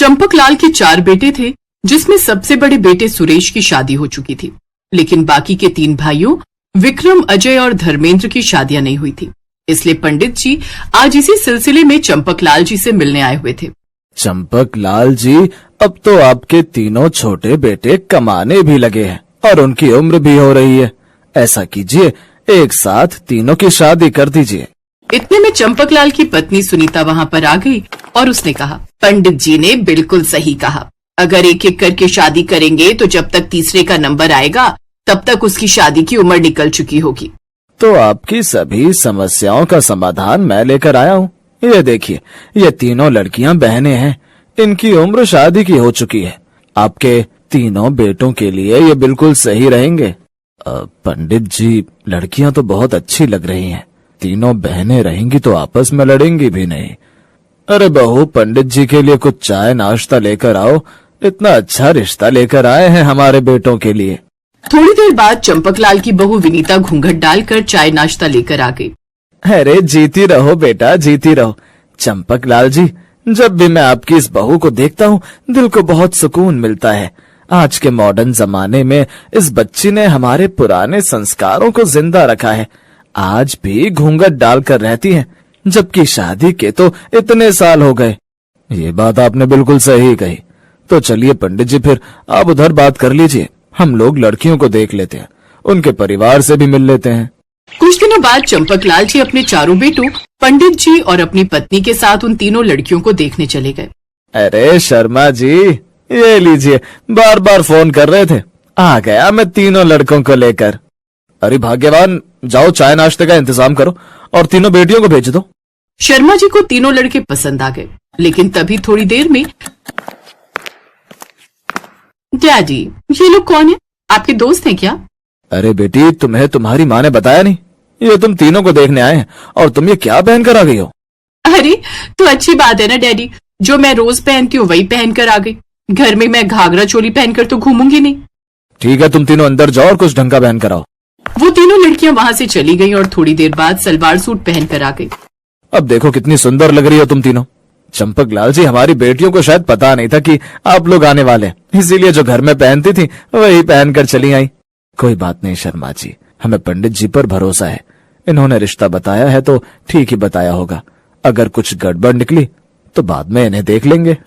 चंपकलाल के 4 बेटे थे, जिसमें सबसे बड़े बेटे सुरेश की शादी हो चुकी थी, लेकिन बाकी के 3 भाइयों विक्रम, अजय और धर्मेंद्र की शादियां नहीं हुई थी। इसलिए पंडित जी आज इसी सिलसिले में चंपकलाल जी से मिलने आए हुए थे। चंपकलाल जी, अब तो आपके तीनों छोटे बेटे कमाने भी लगे हैं और उनकी उम्र भी हो रही है। ऐसा कीजिए, एक साथ तीनों की शादी कर दीजिए। इतने में चंपकलाल की पत्नी सुनीता वहां पर आ गई और उसने कहा, पंडित जी ने बिल्कुल सही कहा। अगर एक एक करके शादी करेंगे तो जब तक तीसरे का नंबर आएगा तब तक उसकी शादी की उम्र निकल चुकी होगी। तो आपकी सभी समस्याओं का समाधान मैं लेकर आया हूँ। ये देखिए, ये तीनों लड़कियां बहनें हैं, इनकी उम्र शादी की हो चुकी है। आपके तीनों बेटों के लिए ये बिल्कुल सही रहेंगे। पंडित जी, लड़कियां तो बहुत अच्छी लग रही हैं। तीनों बहनें रहेंगी तो आपस में लड़ेंगी भी नहीं। अरे बहू, पंडित जी के लिए कुछ चाय नाश्ता लेकर आओ। इतना अच्छा रिश्ता लेकर आए हैं हमारे बेटों के लिए। थोड़ी देर बाद चंपकलाल की बहू विनीता घूंघट डालकर चाय नाश्ता लेकर आ गई। अरे जीती रहो बेटा, जीती रहो। चंपकलाल जी, जब भी मैं आपकी इस बहू को देखता हूँ दिल को बहुत सुकून मिलता है। आज के मॉडर्न जमाने में इस बच्ची ने हमारे पुराने संस्कारों को जिंदा रखा है। आज भी घूंघट डालकर रहती है, जबकि शादी के तो इतने साल हो गए। ये बात आपने बिल्कुल सही कही। तो चलिए पंडित जी, फिर आप उधर बात कर लीजिए, हम लोग लड़कियों को देख लेते हैं, उनके परिवार से भी मिल लेते हैं। कुछ दिनों बाद चंपकलाल जी अपने चारों बेटों, पंडित जी और अपनी पत्नी के साथ उन तीनों लड़कियों को देखने चले गए। अरे शर्मा जी, ये लीजिए, बार बार फोन कर रहे थे, आ गया मैं तीनों लड़कों को लेकर। अरे भाग्यवान, जाओ चाय नाश्ते का इंतजाम करो और तीनों बेटियों को भेज दो। शर्मा जी को तीनों लड़के पसंद आ गए, लेकिन तभी थोड़ी देर में, डैडी, ये लोग कौन है? आपके दोस्त हैं क्या? अरे बेटी, तुम्हें तुम्हारी माँ ने बताया नहीं? ये तुम तीनों को देखने आए हैं और तुम ये क्या पहन कर आ गई हो? अरे तो अच्छी बात है ना डैडी, जो मैं रोज पहनती हूँ वही पहन कर आ गई। घर में मैं घाघरा चोली पहनकर तो घूमूंगी नहीं। ठीक है, तुम तीनों अंदर जाओ और कुछ ढंग का पहन कर आओ। वो तीनों लड़कियां वहां से चली गईं और थोड़ी देर बाद सलवार सूट पहन कर आ गई। अब देखो कितनी सुंदर लग रही हो तुम तीनों। चंपकलाल जी, हमारी बेटियों को शायद पता नहीं था कि आप लोग आने वाले, इसीलिए जो घर में पहनती थी वही पहनकर चली आई। कोई बात नहीं शर्मा जी, हमें पंडित जी पर भरोसा है। इन्होंने रिश्ता बताया है तो ठीक ही बताया होगा। अगर कुछ गड़बड़ निकली तो बाद में इन्हें देख लेंगे।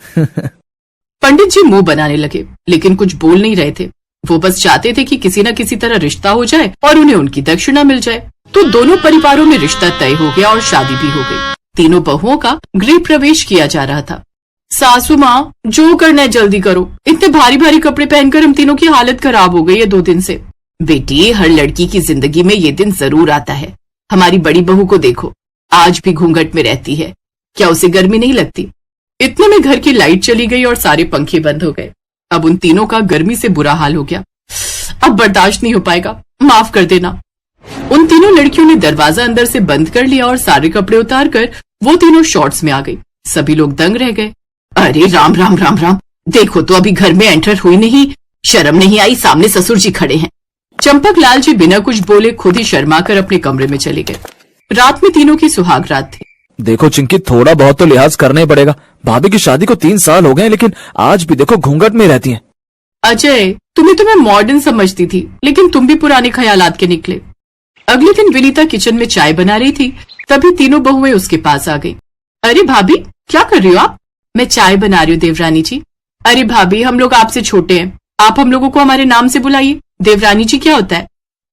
पंडित जी मुंह बनाने लगे, लेकिन कुछ बोल नहीं रहे थे। वो बस चाहते थे कि किसी न किसी तरह रिश्ता हो जाए और उन्हें उनकी दक्षिणा मिल जाए। तो दोनों परिवारों में रिश्ता तय हो गया और शादी भी हो गई। तीनों बहुओं का गृह प्रवेश किया जा रहा था। सासू माँ, जो करना है जल्दी करो, इतने भारी भारी कपड़े पहनकर हम तीनों की हालत खराब हो गई है 2 दिन से। बेटी, हर लड़की की जिंदगी में ये दिन जरूर आता है। हमारी बड़ी बहू को देखो, आज भी घूंघट में रहती है, क्या उसे गर्मी नहीं लगती? इतने में घर की लाइट चली गई और सारे पंखे बंद हो गए। अब उन तीनों का गर्मी से बुरा हाल हो गया। अब बर्दाश्त नहीं हो पाएगा, माफ कर देना। उन तीनों लड़कियों ने दरवाजा अंदर से बंद कर लिया और सारे कपड़े उतार कर वो तीनों शॉर्ट्स में आ गई। सभी लोग दंग रह गए। अरे राम राम राम राम, देखो तो अभी घर में एंटर हुई नहीं, शर्म नहीं आई, सामने ससुर जी खड़े हैं। चंपकलाल जी बिना कुछ बोले खुद ही शर्मा कर अपने कमरे में चले गए। रात में तीनों की सुहाग रात थी। देखो चिंकी, थोड़ा बहुत तो लिहाज करना ही पड़ेगा। भाभी की शादी को 3 साल हो गए, लेकिन आज भी देखो घूंघट में रहती हैं। अजय, तुम्हें तो मैं मॉडर्न समझती थी, लेकिन तुम भी पुराने ख्यालात के निकले। अगले दिन विनीता किचन में चाय बना रही थी, तभी तीनों बहुएं उसके पास आ गई। अरे भाभी, क्या कर रही हो आप? मैं चाय बना रही हूँ देवरानी जी। अरे भाभी, हम लोग आपसे छोटे हैं, आप हम लोगों को हमारे नाम से बुलाइए। देवरानी जी क्या होता है?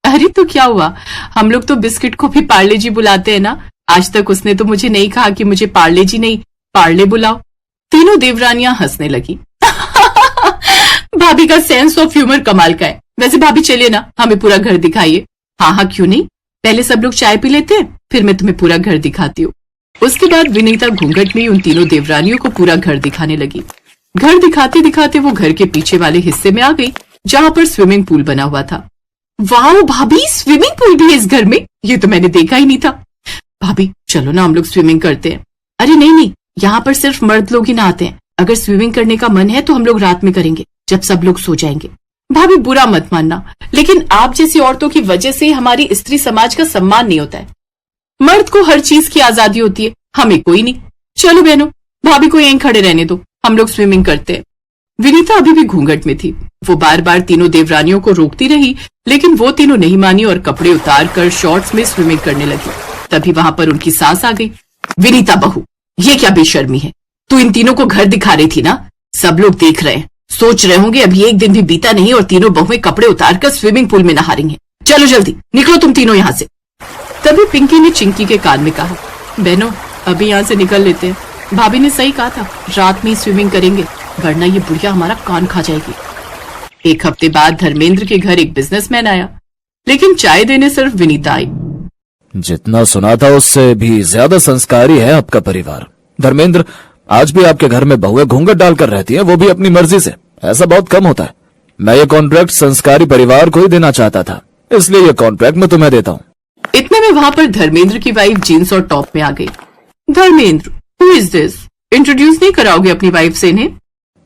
अरे तो क्या हुआ, हम लोग तो बिस्किट को भी पार्ले जी बुलाते हैं ना। आज तक उसने तो मुझे नहीं कहा कि मुझे पार्ले जी नहीं, पार्ले बुलाओ। तीनों देवरानियां हंसने लगी। भाभी का सेंस ऑफ ह्यूमर कमाल का है। वैसे भाभी चलिए ना, हमें पूरा घर दिखाइए। हाँ हाँ, क्यों नहीं, पहले सब लोग चाय पी लेते हैं, फिर मैं तुम्हें पूरा घर दिखाती हूँ। उसके बाद विनीता घूंघट में उन तीनों देवरानियों को पूरा घर दिखाने लगी। घर दिखाते दिखाते वो घर के पीछे वाले हिस्से में आ गई, जहाँ पर स्विमिंग पूल बना हुआ था। वाह भाभी, स्विमिंग पूल भी है इस घर में, ये तो मैंने देखा ही नहीं था। भाभी चलो ना, हम लोग स्विमिंग करते हैं। अरे नहीं नहीं, यहाँ पर सिर्फ मर्द लोग ही नहाते हैं। अगर स्विमिंग करने का मन है तो हम लोग रात में करेंगे, जब सब लोग सो जाएंगे। भाभी बुरा मत मानना, लेकिन आप जैसी औरतों की वजह से हमारी स्त्री समाज का सम्मान नहीं होता है। मर्द को हर चीज की आजादी होती है, हमें कोई नहीं। चलो बहनों, भाभी को यहीं खड़े रहने दो, हम लोग स्विमिंग करते हैं। विनीता अभी भी घूंघट में थी। वो बार बार तीनों देवरानियों को रोकती रही, लेकिन वो तीनों नहीं मानी और कपड़े उतार कर शॉर्ट्स में स्विमिंग करने लगी। तभी वहां पर उनकी सास आ गई। विनीता बहू, ये क्या बेशर्मी है? तू इन तीनों को घर दिखा रही थी ना? सब लोग देख रहे हैं, सोच रहे होंगे अभी एक दिन भी बीता नहीं और तीनों बहुएं कपड़े उतार कर स्विमिंग पूल में नहा रही हैं। चलो जल्दी निकलो तुम तीनों यहाँ से। तभी पिंकी ने चिंकी के कान में कहा, बहनों अभी यहाँ से निकल लेते हैं। भाभी ने सही कहा था, रात में ही स्विमिंग करेंगे, वरना ये बुढ़िया हमारा कान खा जाएगी। एक हफ्ते बाद धर्मेंद्र के घर एक बिजनेसमैन आया, लेकिन चाय देने सिर्फ विनीता आई। जितना सुना था उससे भी ज्यादा संस्कारी है आपका परिवार। धर्मेंद्र, आज भी आपके घर में बहुएं घूंघट डालकर रहती हैं, वो भी अपनी मर्जी से। ऐसा बहुत कम होता है। मैं ये कॉन्ट्रैक्ट संस्कारी परिवार को ही देना चाहता था, इसलिए ये कॉन्ट्रैक्ट मैं तुम्हें देता हूँ। इतने में वहां पर धर्मेंद्र की वाइफ जीन्स और टॉप में आ गई। Dharmendra, who is this? Introduce नहीं कराओगे अपनी वाइफ से इन्हें?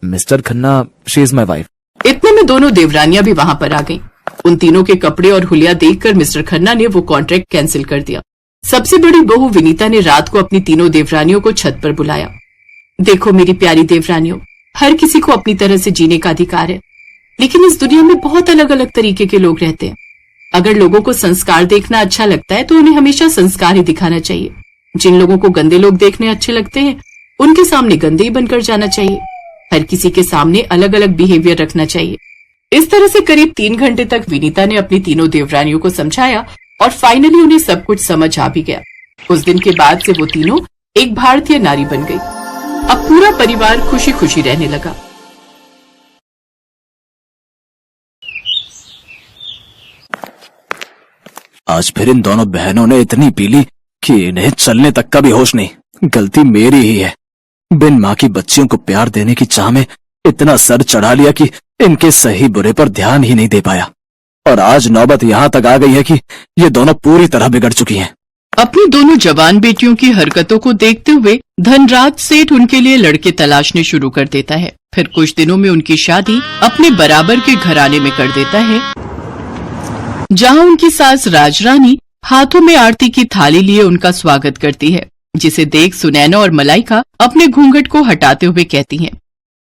Mister Khanna, she is my wife. इतने में दोनों देवरानियां भी वहां पर आ गईं। उन तीनों के कपड़े और हुलिया देखकर मिस्टर खन्ना ने वो कॉन्ट्रैक्ट कैंसिल कर दिया। सबसे बड़ी बहू विनीता ने रात को अपनी तीनों देवरानियों को छत पर बुलाया। देखो मेरी प्यारी देवरानियों, हर किसी को अपनी तरह से जीने का अधिकार है, लेकिन इस दुनिया में बहुत अलग अलग तरीके के लोग रहते हैं। अगर लोगों को संस्कार देखना अच्छा लगता है तो उन्हें हमेशा संस्कार ही दिखाना चाहिए। जिन लोगों को गंदे लोग देखने अच्छे लगते हैं, उनके सामने गंदे ही बनकर जाना चाहिए। हर किसी के सामने अलग अलग बिहेवियर रखना चाहिए। इस तरह से करीब 3 घंटे तक विनीता ने अपनी तीनों देवरानियों को समझाया और फाइनली उन्हें सब कुछ समझ आ भी गया। उस दिन के बाद से वो तीनों एक भारतीय नारी बन गई। अब पूरा परिवार खुशी खुशी रहने लगा। आज फिर इन दोनों बहनों ने इतनी पी ली कि इन्हें चलने तक का भी होश नहीं। गलती मेरी ही है। बिन माँ की बच्चियों को प्यार देने की चाह में इतना सर चढ़ा लिया कि इनके सही बुरे पर ध्यान ही नहीं दे पाया, और आज नौबत यहाँ तक आ गई है कि ये दोनों पूरी तरह बिगड़ चुकी हैं। अपनी दोनों जवान बेटियों की हरकतों को देखते हुए धनराज सेठ उनके लिए लड़के तलाशने शुरू कर देता है। फिर कुछ दिनों में उनकी शादी अपने बराबर के घराने में कर देता है, जहां उनकी सास राजरानी हाथों में आरती की थाली लिए उनका स्वागत करती है, जिसे देख सुनैना और मलाइका अपने घूंघट को हटाते हुए कहती हैं,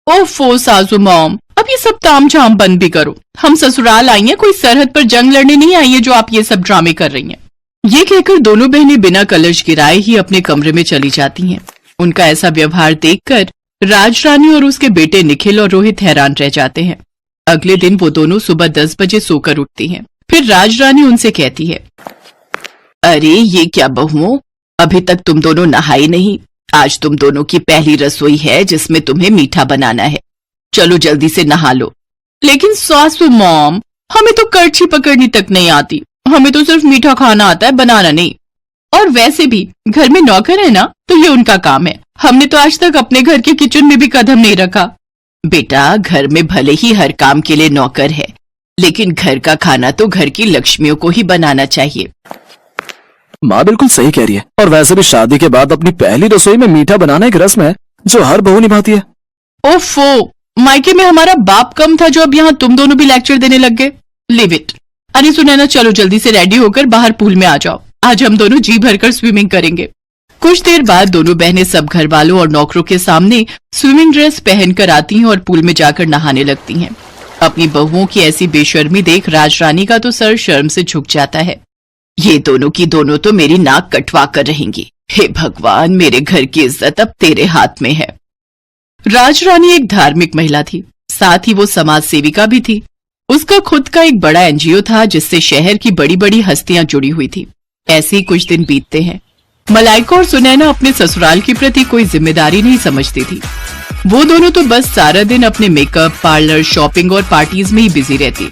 ओफो सासू मॉम, अब ये सब तामझाम बंद भी करो। हम ससुराल आई हैं, कोई सरहद पर जंग लड़ने नहीं आई है जो आप ये सब ड्रामे कर रही हैं। ये कहकर दोनों बहनें बिना कलश गिराए ही अपने कमरे में चली जाती हैं। उनका ऐसा व्यवहार देखकर राजरानी और उसके बेटे निखिल और रोहित हैरान रह जाते हैं। अगले दिन वो दोनों सुबह 10 बजे सोकर उठती हैं। फिर राजरानी उनसे कहती है, अरे ये क्या बहुओं, अभी तक तुम दोनों नहाई नहीं। आज तुम दोनों की पहली रसोई है जिसमें तुम्हें मीठा बनाना है। चलो जल्दी से नहा लो। लेकिन सासू मॉम, हमें तो करछी पकड़नी तक नहीं आती, हमें तो सिर्फ मीठा खाना आता है, बनाना नहीं। और वैसे भी घर में नौकर है ना, तो ये उनका काम है। हमने तो आज तक अपने घर के किचन में भी कदम नहीं रखा। बेटा, घर में भले ही हर काम के लिए नौकर है, लेकिन घर का खाना तो घर की लक्ष्मियों को ही बनाना चाहिए। माँ बिल्कुल सही कह रही है, और वैसे भी शादी के बाद अपनी पहली रसोई में मीठा बनाना एक रस्म है जो हर बहू निभाती है। ओफो, मायके में हमारा बाप कम था जो अब यहाँ तुम दोनों भी लेक्चर देने लग गए। Live it. अरे सुनैना, चलो जल्दी से रेडी होकर बाहर पूल में आ जाओ। आज हम दोनों जी भरकर स्विमिंग करेंगे। कुछ देर बाद दोनों बहनें सब घर वालों और नौकरों के सामने स्विमिंग ड्रेस पहनकर आती हैं और पूल में जाकर नहाने लगती हैं। अपनी बहुओं की ऐसी बेशर्मी देख राजरानी का तो सर शर्म से झुक जाता है। ये दोनों की दोनों तो मेरी नाक कटवा कर रहेंगी। हे भगवान, मेरे घर की इज्जत अब तेरे हाथ में है। राजरानी एक धार्मिक महिला थी, साथ ही वो समाज सेविका भी थी। उसका खुद का एक बड़ा एनजीओ था जिससे शहर की बड़ी बड़ी हस्तियां जुड़ी हुई थी। ऐसे ही कुछ दिन बीतते हैं। मलाइका और सुनैना अपने ससुराल के प्रति कोई जिम्मेदारी नहीं समझती थी। वो दोनों तो बस सारा दिन अपने मेकअप, पार्लर, शॉपिंग और पार्टीज में ही बिजी रहती।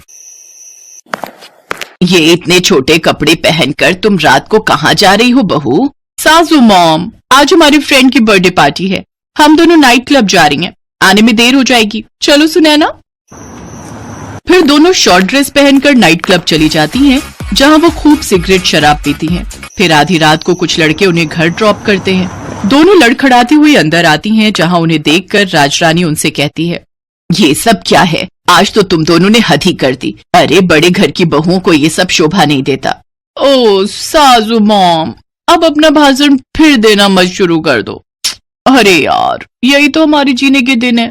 ये इतने छोटे कपड़े पहनकर तुम रात को कहाँ जा रही हो बहू? सासू मॉम, आज हमारी फ्रेंड की बर्थडे पार्टी है, हम दोनों नाइट क्लब जा रही हैं, आने में देर हो जाएगी, चलो सुनैना। फिर दोनों शॉर्ट ड्रेस पहनकर नाइट क्लब चली जाती हैं, जहां वो खूब सिगरेट शराब पीती हैं। फिर आधी रात को कुछ लड़के उन्हें घर ड्रॉप करते हैं। दोनों लड़खड़ाती हुई अंदर आती हैं, जहां उन्हें देखकर राजरानी उनसे कहती है, ये सब क्या है? आज तो तुम दोनों ने हद ही कर दी। अरे बड़े घर की बहुओं को ये सब शोभा नहीं देता। ओ सासू मॉम, अब अपना भाषण फिर देना मत शुरू कर दो। अरे यार, यही तो हमारे जीने के दिन है।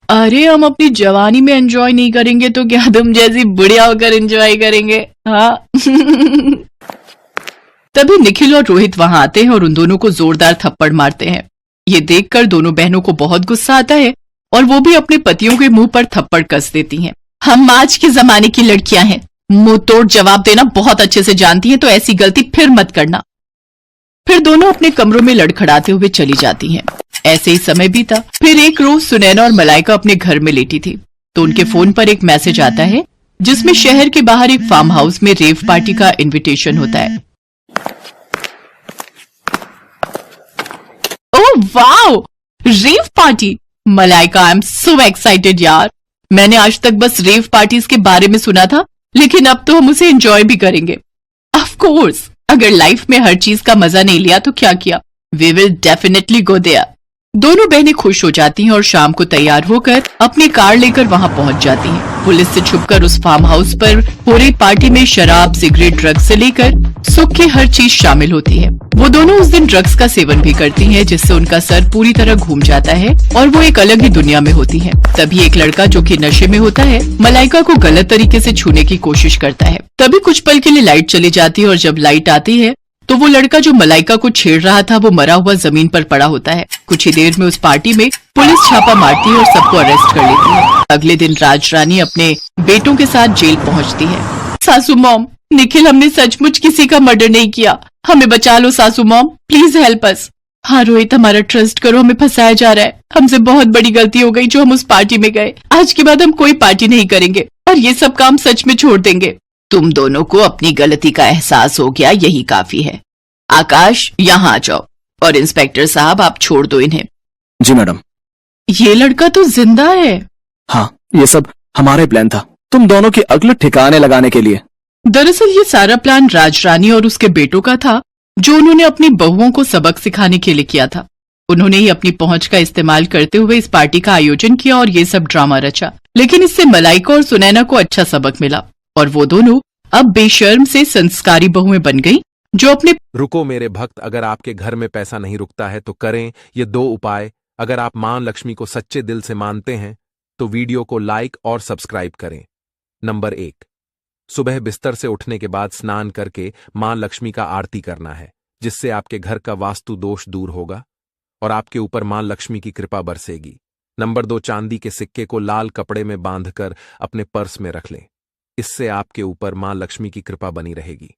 अरे हम अपनी जवानी में एंजॉय नहीं करेंगे तो क्या तुम जैसी बुढ़िया होकर एंजॉय करेंगे? हाँ। तभी निखिल और रोहित वहां आते हैं और उन दोनों को जोरदार थप्पड़ मारते हैं। ये देखकर दोनों बहनों को बहुत गुस्सा आता है और वो भी अपने पतियों के मुंह पर थप्पड़ कस देती हैं। हम आज के जमाने की लड़कियां हैं, मुंह तोड़ जवाब देना बहुत अच्छे से जानती हैं, तो ऐसी गलती फिर मत करना। फिर दोनों अपने कमरों में लड़खड़ाते हुए चली जाती हैं। ऐसे ही समय बीता। फिर एक रोज सुनैना और मलाइका अपने घर में लेटी थी तो उनके फोन पर एक मैसेज आता है जिसमें शहर के बाहर एक फार्म हाउस में रेव पार्टी का इनविटेशन होता है। Oh wow, rave party! Malaika, I am so excited यार। मैंने आज तक बस रेव पार्टीज के बारे में सुना था, लेकिन अब तो हम उसे एंजॉय भी करेंगे। ऑफ कोर्स, अगर लाइफ में हर चीज का मजा नहीं लिया तो क्या किया? We will definitely go there. दोनों बहनें खुश हो जाती हैं और शाम को तैयार होकर अपनी कार लेकर वहां पहुंच जाती हैं। पुलिस से छुपकर उस फार्म हाउस पर हो रही पार्टी में शराब, सिगरेट, ड्रग्स से लेकर सुख की हर चीज शामिल होती है। वो दोनों उस दिन ड्रग्स का सेवन भी करती हैं, जिससे उनका सर पूरी तरह घूम जाता है और वो एक अलग ही दुनिया में होती हैं। तभी एक लड़का जो कि नशे में होता है मलाइका को गलत तरीके से छूने की कोशिश करता है। तभी कुछ पल के लिए लाइट चली जाती है और जब लाइट आती है तो वो लड़का जो मलाइका को छेड़ रहा था वो मरा हुआ जमीन पर पड़ा होता है। कुछ ही देर में उस पार्टी में पुलिस छापा मारती है और सबको अरेस्ट कर लेती है। अगले दिन राजरानी अपने बेटों के साथ जेल पहुंचती है। सासू मॉम, निखिल, हमने सचमुच किसी का मर्डर नहीं किया, हमें बचा लो सासू मॉम, प्लीज हेल्प अस। हाँ रोहित, हमारा ट्रस्ट करो, हमें फंसाया जा रहा है। हमसे बहुत बड़ी गलती हो गई जो हम उस पार्टी में गए। आज के बाद हम कोई पार्टी नहीं करेंगे और ये सब काम सच में छोड़ देंगे। तुम दोनों को अपनी गलती का एहसास हो गया, यही काफी है। आकाश, यहाँ आ जाओ और इंस्पेक्टर साहब आप छोड़ दो इन्हें। जी मैडम। ये लड़का तो जिंदा है। हाँ, ये सब हमारे प्लान था, तुम दोनों की अक्ल ठिकाने लगाने के लिए। दरअसल ये सारा प्लान राजरानी और उसके बेटों का था, जो उन्होंने अपनी बहुओं को सबक सिखाने के लिए किया था। उन्होंने ही अपनी पहुंच का इस्तेमाल करते हुए इस पार्टी का आयोजन किया और ये सब ड्रामा रचा। लेकिन इससे मलाइका और सुनैना को अच्छा सबक मिला और वो दोनों अब बेशर्म से संस्कारी बहुएं बन गई जो अपने। रुको मेरे भक्त, अगर आपके घर में पैसा नहीं रुकता है तो करें ये 2 उपाय। अगर आप मां लक्ष्मी को सच्चे दिल से मानते हैं तो वीडियो को लाइक और सब्सक्राइब करें। नंबर 1, सुबह बिस्तर से उठने के बाद स्नान करके मां लक्ष्मी का आरती करना है, जिससे आपके घर का वास्तु दोष दूर होगा और आपके ऊपर मां लक्ष्मी की कृपा बरसेगी। नंबर 2, चांदी के सिक्के को लाल कपड़े में बांधकर अपने पर्स में रख लें। इससे आपके ऊपर मां लक्ष्मी की कृपा बनी रहेगी।